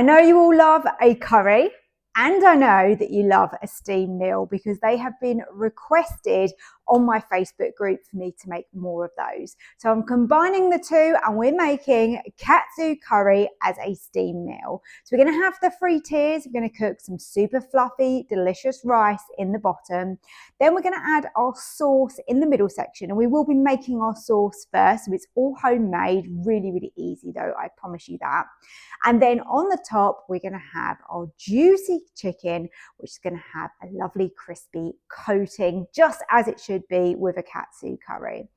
I know you all love a curry, and I know that you love a steamed meal because they have been requested on my Facebook group for me to make more of those. So I'm combining the two and we're making Katsu curry as a steamed meal. So we're going to have the 3 tiers. We're going to cook some super fluffy, delicious rice in the bottom. Then we're going to add our sauce in the middle section, and we will be making our sauce first. So it's all homemade, really, really easy though, I promise you that. And then on the top, we're going to have our juicy chicken, which is going to have a lovely crispy coating, just as it should be with a Katsu curry.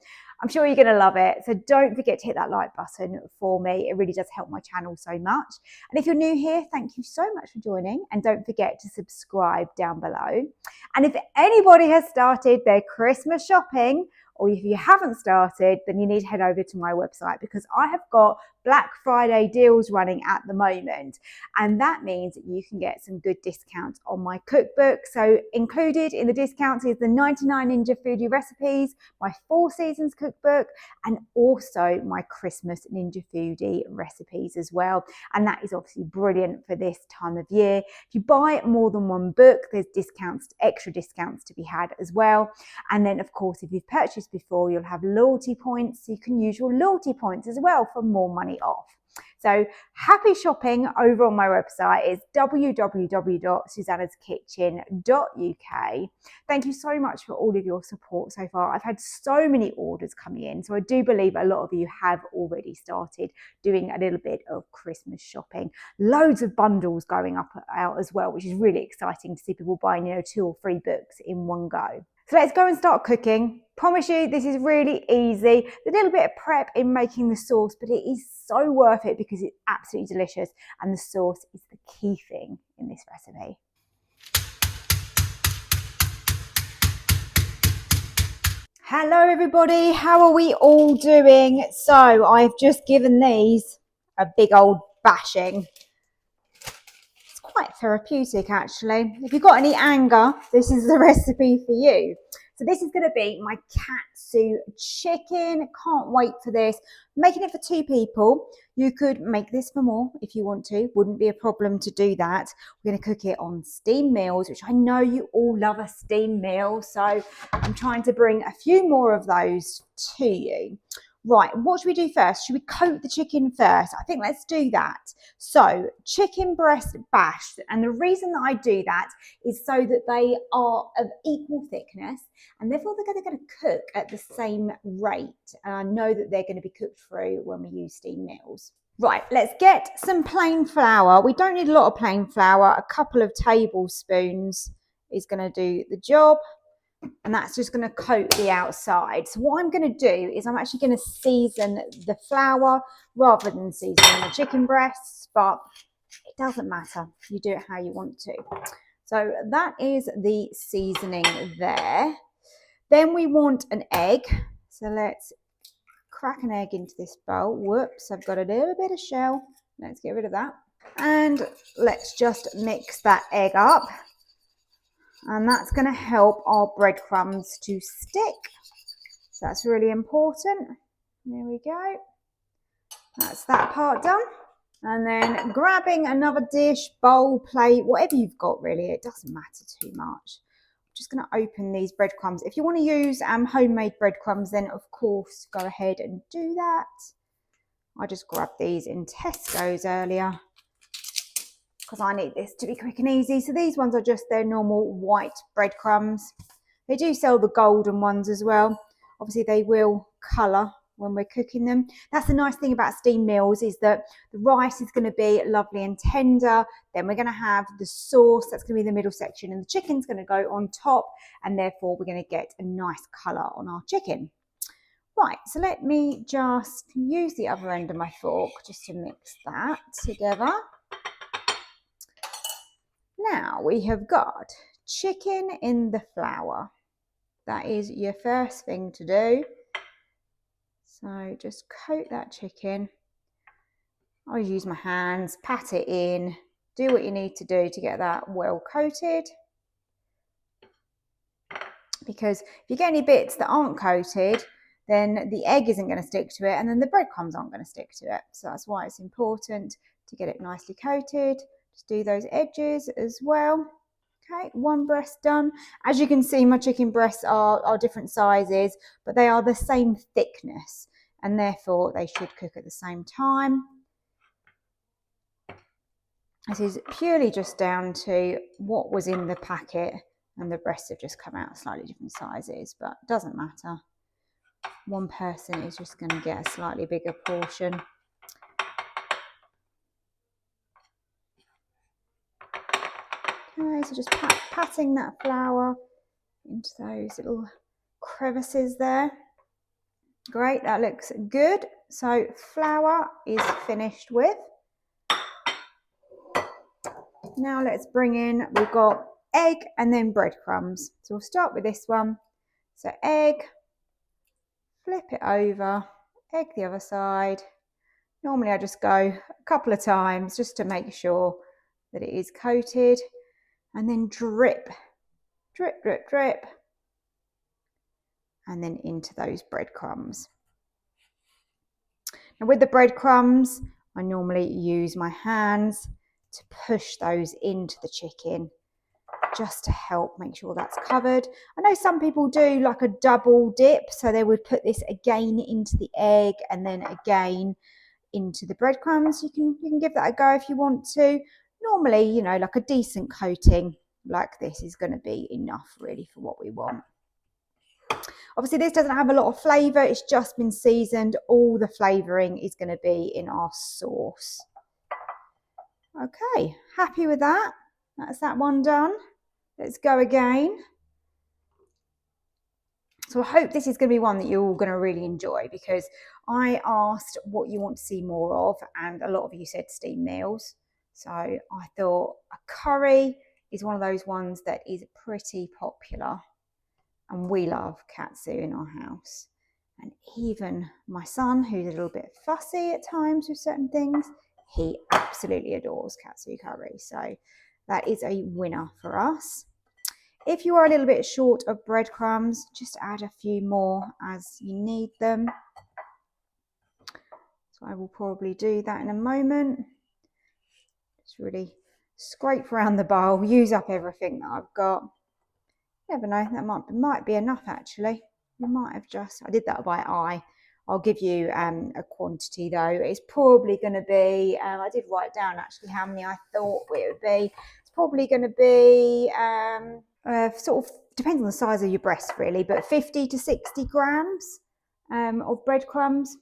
I'm sure you're going to love it. So don't forget to hit that like button for me. It really does help my channel so much. And if you're new here, thank you so much for joining. And don't forget to subscribe down below. And if anybody has started their Christmas shopping, or if you haven't started, then you need to head over to my website because I have got Black Friday deals running at the moment. And that means that you can get some good discounts on my cookbook. So included in the discounts is the 99 Ninja Foodi recipes, my 4 seasons cookbook, and also my Christmas Ninja Foodi recipes as well. And that is obviously brilliant for this time of year. If you buy more than one book, there's discounts, extra discounts to be had as well. And then of course, if you've purchased before, you'll have loyalty points. So you can use your loyalty points as well for more money off. So happy shopping over on my website. It's www.susannahskitchen.uk. Thank you so much for all of your support so far. I've had so many orders coming in. So I do believe a lot of you have already started doing a little bit of Christmas shopping. Loads of bundles going out as well, which is really exciting to see people buying, 2 or 3 books in one go. So let's go and start cooking. Promise you this is really easy. There's a little bit of prep in making the sauce, but it is so worth it because it's absolutely delicious and the sauce is the key thing in this recipe. Hello everybody, how are we all doing? So I've just given these a big old bashing. It's quite therapeutic actually. If you've got any anger, this is the recipe for you. So this is going to be my Katsu chicken. Can't wait for this. I'm making it for 2 people. You could make this for more if you want to. Wouldn't be a problem to do that. We're going to cook it on steamed meals, which I know you all love a steamed meal. So I'm trying to bring a few more of those to you. Right, what should we do first? Should we coat the chicken first? I think let's do that. So chicken breast bashed, and the reason that I do that is so that they are of equal thickness and therefore they're going to cook at the same rate. And I know that they're going to be cooked through when we use steamed meals. Right, let's get some plain flour. We don't need a lot of plain flour. A couple of tablespoons is going to do the job. And that's just going to coat the outside. So what I'm going to do is I'm actually going to season the flour rather than seasoning the chicken breasts, but it doesn't matter. You do it how you want to. So that is the seasoning there. Then we want an egg. So let's crack an egg into this bowl. Whoops, I've got a little bit of shell. Let's get rid of that. And let's just mix that egg up. And that's going to help our breadcrumbs to stick. So that's really important. There we go. That's that part done. And then grabbing another dish, bowl, plate, whatever you've got really, it doesn't matter too much. I'm just going to open these breadcrumbs. If you want to use homemade breadcrumbs, then of course go ahead and do that. I just grabbed these in Tesco's earlier, because I need this to be quick and easy. So these ones are just their normal white breadcrumbs. They do sell the golden ones as well. Obviously they will colour when we're cooking them. That's the nice thing about steamed meals, is that the rice is going to be lovely and tender. Then we're going to have the sauce, that's going to be the middle section, and the chicken's going to go on top, and therefore we're going to get a nice colour on our chicken. Right, so let me just use the other end of my fork just to mix that together. Now we have got chicken in the flour. That is your first thing to do. So just coat that chicken. I use my hands, pat it in, do what you need to do to get that well coated. Because if you get any bits that aren't coated, then the egg isn't going to stick to it, and then the breadcrumbs aren't going to stick to it. So that's why it's important to get it nicely coated. Just do those edges as well. Okay, one breast done. As you can see, my chicken breasts are different sizes, but they are the same thickness, and therefore they should cook at the same time. This is purely just down to what was in the packet, and the breasts have just come out slightly different sizes, but it doesn't matter. One person is just going to get a slightly bigger portion. Okay, so just patting that flour into those little crevices there. Great, that looks good. So flour is finished with. Now let's bring in, we've got egg and then breadcrumbs. So we'll start with this one. So egg, flip it over, egg the other side. Normally I just go a couple of times just to make sure that it is coated, and then drip, drip, drip, drip, and then into those breadcrumbs. Now with the breadcrumbs, I normally use my hands to push those into the chicken just to help make sure that's covered. I know some people do like a double dip, so they would put this again into the egg and then again into the breadcrumbs. You can give that a go if you want to. Normally, you know, like a decent coating like this is going to be enough really for what we want. Obviously this doesn't have a lot of flavour, it's just been seasoned. All the flavouring is going to be in our sauce. Okay, happy with that? That's that one done. Let's go again. So I hope this is going to be one that you're all going to really enjoy, because I asked what you want to see more of and a lot of you said steamed meals. So I thought a curry is one of those ones that is pretty popular, and we love katsu in our house. And even my son, who's a little bit fussy at times with certain things, he absolutely adores katsu curry. So that is a winner for us. If you are a little bit short of breadcrumbs, just add a few more as you need them. So I will probably do that in a moment. Just really scrape around the bowl, use up everything that I've got. You never know, that might be enough actually. You might have I did that by eye. I'll give you a quantity though. It's probably going to be, I did write down actually how many I thought it would be. It's probably going to be sort of, depends on the size of your breast really, but 50 to 60 grams of breadcrumbs,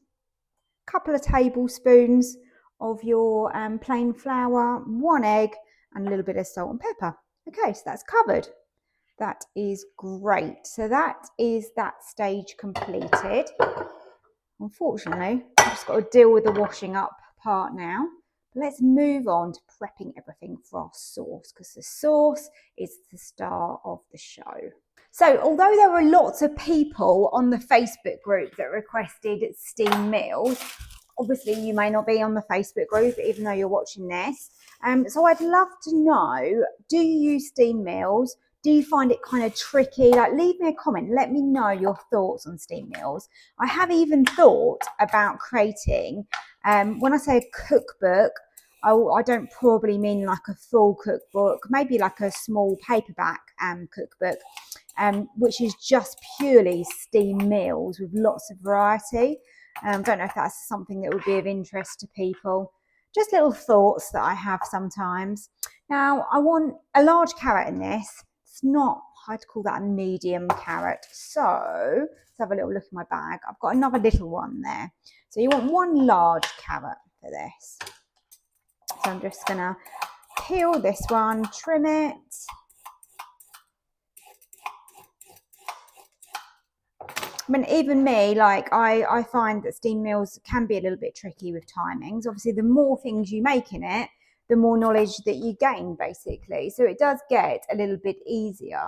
a couple of tablespoons of your plain flour, 1 egg, and a little bit of salt and pepper. Okay, so that's covered. That is great. So that is that stage completed. Unfortunately, I've just got to deal with the washing up part now. Let's move on to prepping everything for our sauce, because the sauce is the star of the show. So although there were lots of people on the Facebook group that requested steamed meals, obviously you may not be on the Facebook group even though you're watching this. So I'd love to know, do you use steamed meals? Do you find it kind of tricky? Like, leave me a comment. Let me know your thoughts on steamed meals. I have even thought about creating, when I say a cookbook, I don't probably mean like a full cookbook, maybe like a small paperback cookbook, which is just purely steamed meals with lots of variety. Don't know if that's something that would be of interest to people. Just little thoughts that I have sometimes. Now, I want a large carrot in this. It's not, I'd call that a medium carrot. So let's have a little look in my bag. I've got another little one there. So you want 1 large carrot for this. So I'm just gonna peel this one, trim it. I mean, even me, like I find that steamed meals can be a little bit tricky with timings. Obviously, the more things you make in it, the more knowledge that you gain, basically. So it does get a little bit easier.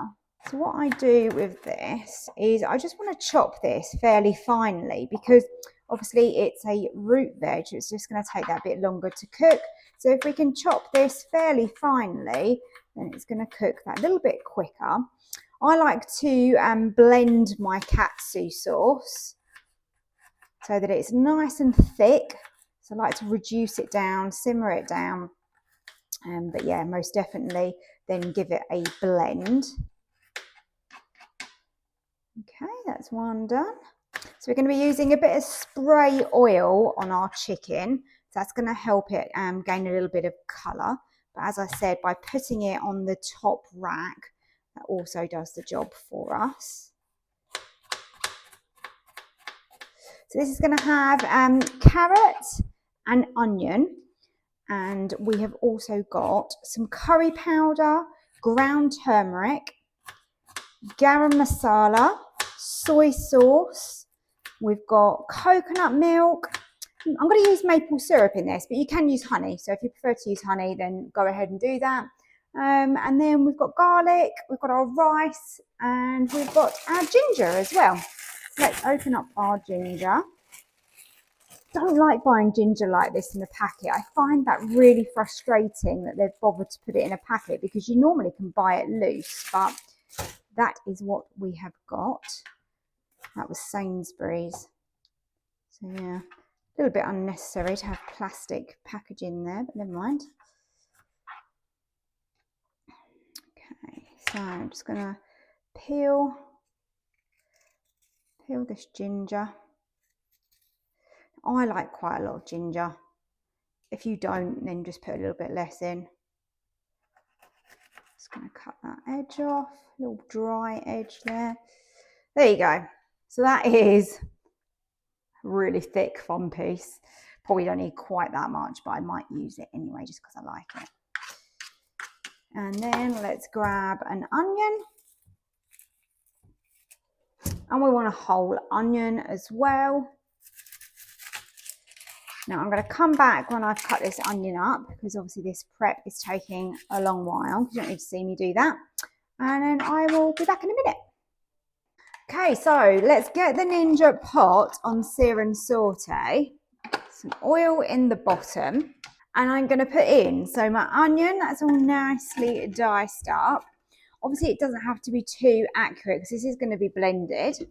So what I do with this is I just want to chop this fairly finely, because obviously it's a root veg. It's just going to take that bit longer to cook. So if we can chop this fairly finely, then it's going to cook that a little bit quicker. I like to blend my katsu sauce so that it's nice and thick. So So I like to reduce it down, simmer it down. But yeah, most definitely then give it a blend. Okay, that's one done. So we're going to be using a bit of spray oil on our chicken. So that's going to help it gain a little bit of colour. But as I said, by putting it on the top rack, that also does the job for us. So this is going to have carrot and onion. And we have also got some curry powder, ground turmeric, garam masala, soy sauce. We've got coconut milk. I'm going to use maple syrup in this, but you can use honey. So if you prefer to use honey, then go ahead and do that. And then we've got garlic, we've got our rice, and we've got our ginger as well. Let's open up our ginger. Don't like buying ginger like this in a packet. I find that really frustrating that they've bothered to put it in a packet because you normally can buy it loose, but that is what we have got. That was Sainsbury's. So yeah, a little bit unnecessary to have plastic packaging there, but never mind. Okay, so I'm just gonna peel this ginger. I like quite a lot of ginger. If you don't, then just put a little bit less in. Just going to cut that edge off, a little dry edge there. There you go. So that is a really thick fun piece. Probably don't need quite that much, but I might use it anyway just because I like it. And then let's grab an onion. And we want a whole onion as well. Now I'm going to come back when I've cut this onion up because obviously this prep is taking a long while. You don't need to see me do that. And then I will be back in a minute. Okay, so let's get the Ninja pot on sear and saute. Some oil in the bottom. And I'm going to put in, so my onion, that's all nicely diced up. Obviously it doesn't have to be too accurate because this is going to be blended.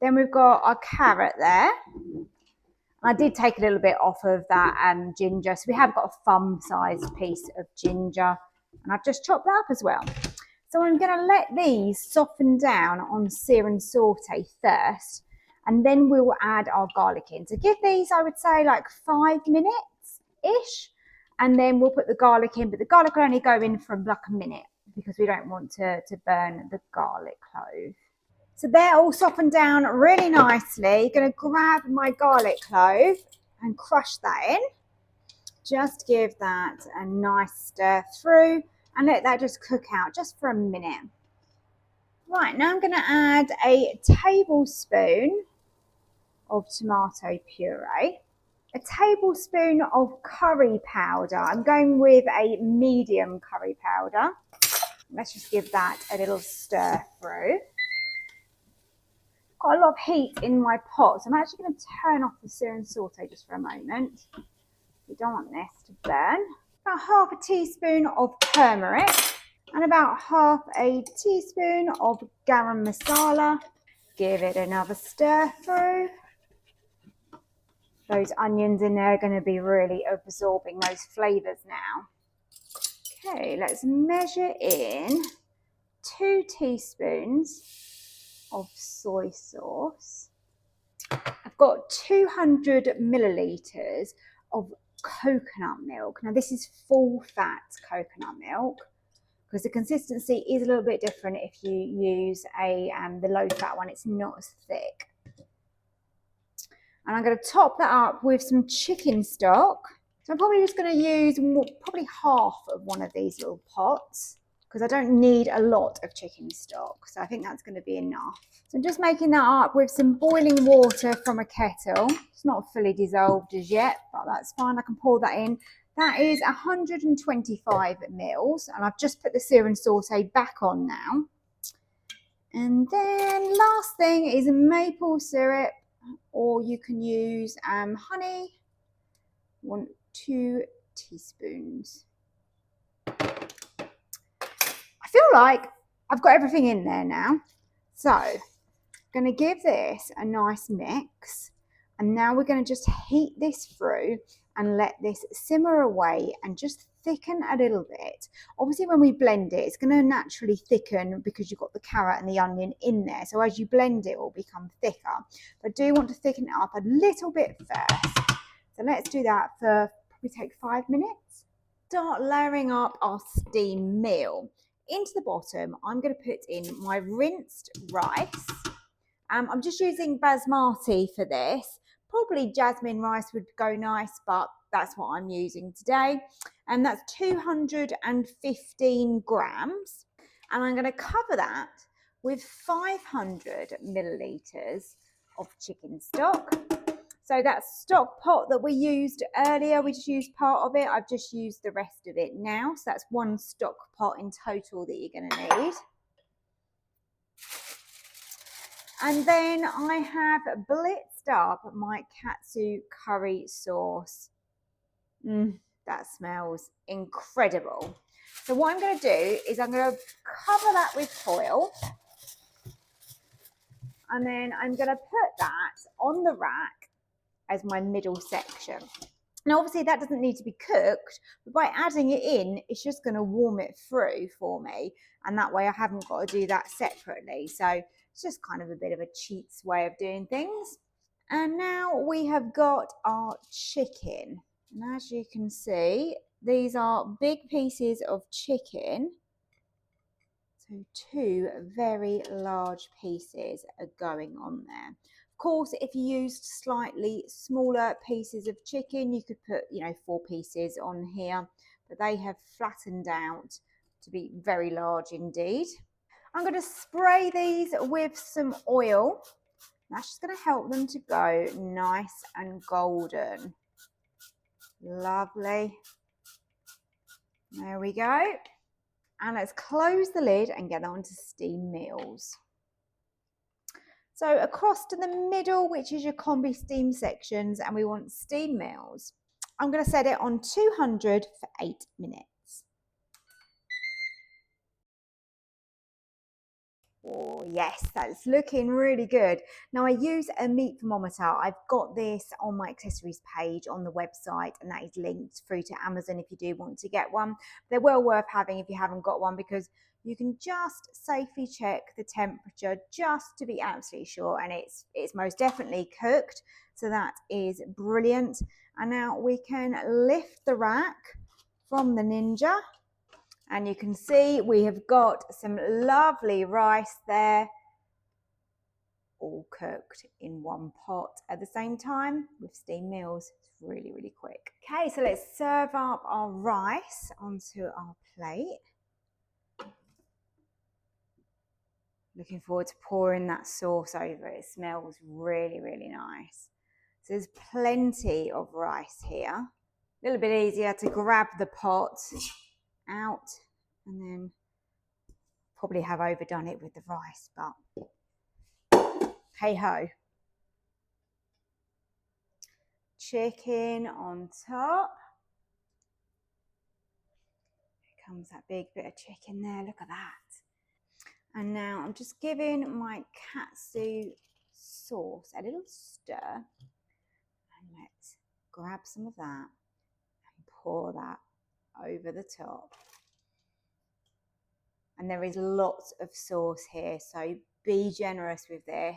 Then we've got our carrot there. I did take a little bit off of that ginger. So we have got a thumb-sized piece of ginger. And I've just chopped that up as well. So I'm going to let these soften down on sear and saute first. And then we'll add our garlic in. So give these, I would say, like 5 minutes-ish. And then we'll put the garlic in. But the garlic will only go in for like a minute because we don't want to burn the garlic clove. So they're all softened down really nicely. Going to grab my garlic clove and crush that in. Just give that a nice stir through and let that just cook out just for a minute. Right, now I'm going to add a tablespoon of tomato puree, a tablespoon of curry powder. I'm going with a medium curry powder. Let's just give that a little stir through. Got a lot of heat in my pot, so I'm actually going to turn off the sear and saute just for a moment. We don't want this to burn. About half a teaspoon of turmeric and about half a teaspoon of garam masala. Give it another stir through. Those onions in there are going to be really absorbing those flavours now. Okay, let's measure in 2 teaspoons of soy sauce. I've got 200 millilitres of coconut milk. Now this is full fat coconut milk because the consistency is a little bit different if you use the low fat one. It's not as thick. And I'm going to top that up with some chicken stock. So I'm probably just going to use probably half of one of these little pots because I don't need a lot of chicken stock. So I think that's going to be enough. So I'm just making that up with some boiling water from a kettle. It's not fully dissolved as yet, but that's fine. I can pour that in. That is 125 mils. And I've just put the sear and saute back on now. And then last thing is maple syrup, or you can use honey. 2 teaspoons. I feel like I've got everything in there now. So I'm going to give this a nice mix. And now we're going to just heat this through and let this simmer away and just thicken a little bit. Obviously when we blend it, it's going to naturally thicken because you've got the carrot and the onion in there. So as you blend it will become thicker. But I do want to thicken it up a little bit first. So let's do that for probably take 5 minutes. Start layering up our steam meal. Into the bottom, I'm going to put in my rinsed rice. I'm just using basmati for this. Probably jasmine rice would go nice, but that's what I'm using today. And that's 215 grams. And I'm going to cover that with 500 millilitres of chicken stock. So that stock pot that we used earlier, we just used part of it. I've just used the rest of it now. So that's one stock pot in total that you're going to need. And then I have blitzed up my Katsu curry sauce. That smells incredible. So what I'm going to do is I'm going to cover that with foil. And then I'm going to put that on the rack as my middle section. Now obviously that doesn't need to be cooked, but by adding it in, it's just going to warm it through for me. And that way I haven't got to do that separately. So it's just kind of a bit of a cheats way of doing things. And now we have got our chicken. And as you can see, these are big pieces of chicken. So 2 very large pieces are going on there. Of course, if you used slightly smaller pieces of chicken, you could put, 4 pieces on here, but they have flattened out to be very large indeed. I'm going to spray these with some oil. That's just going to help them to go nice and golden. Lovely. There we go. And let's close the lid and get on to steam meals. So across to the middle, which is your combi steam sections, and we want steam meals. I'm going to set it on 200 for 8 minutes. Oh yes, that's looking really good. Now I use a meat thermometer. I've got this on my accessories page on the website, and that is linked through to Amazon if you do want to get one. They're well worth having if you haven't got one, because you can just safely check the temperature just to be absolutely sure, and it's most definitely cooked. So that is brilliant. And now we can lift the rack from the Ninja. And you can see we have got some lovely rice there, all cooked in one pot at the same time with steam meals. It's really, really quick. Okay, so let's serve up our rice onto our plate. Looking forward to pouring that sauce over it. It smells really, really nice. So there's plenty of rice here. A little bit easier to grab the pot out, and then probably have overdone it with the rice, but hey ho. Chicken on top. Here comes that big bit of chicken there, look at that. And now I'm just giving my katsu sauce a little stir. And let's grab some of that and pour that over the top. And there is lots of sauce here, so be generous with this.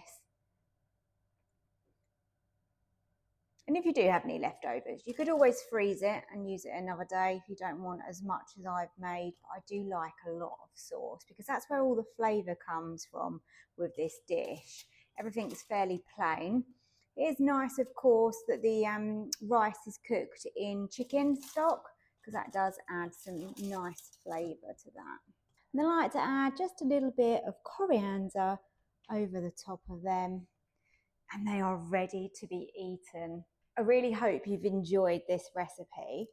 And if you do have any leftovers, you could always freeze it and use it another day if you don't want as much as I've made. But I do like a lot of sauce because that's where all the flavour comes from with this dish. Everything's fairly plain. It is nice, of course, that the rice is cooked in chicken stock, because that does add some nice flavour to that. And I like to add just a little bit of coriander over the top of them, and they are ready to be eaten. I really hope you've enjoyed this recipe.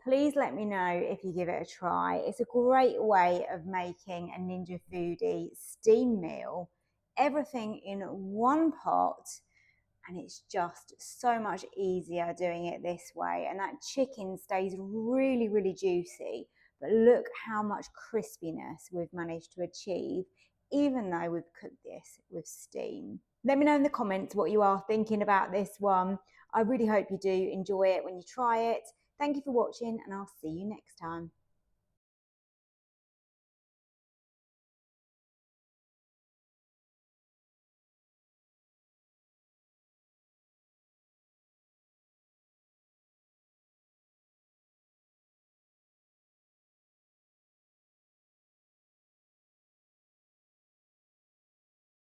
Please let me know if you give it a try. It's a great way of making a Ninja Foodi steam meal. Everything in one pot, and it's just so much easier doing it this way. And that chicken stays really, really juicy. But look how much crispiness we've managed to achieve even though we've cooked this with steam. Let me know in the comments what you are thinking about this one. I really hope you do enjoy it when you try it. Thank you for watching, and I'll see you next time.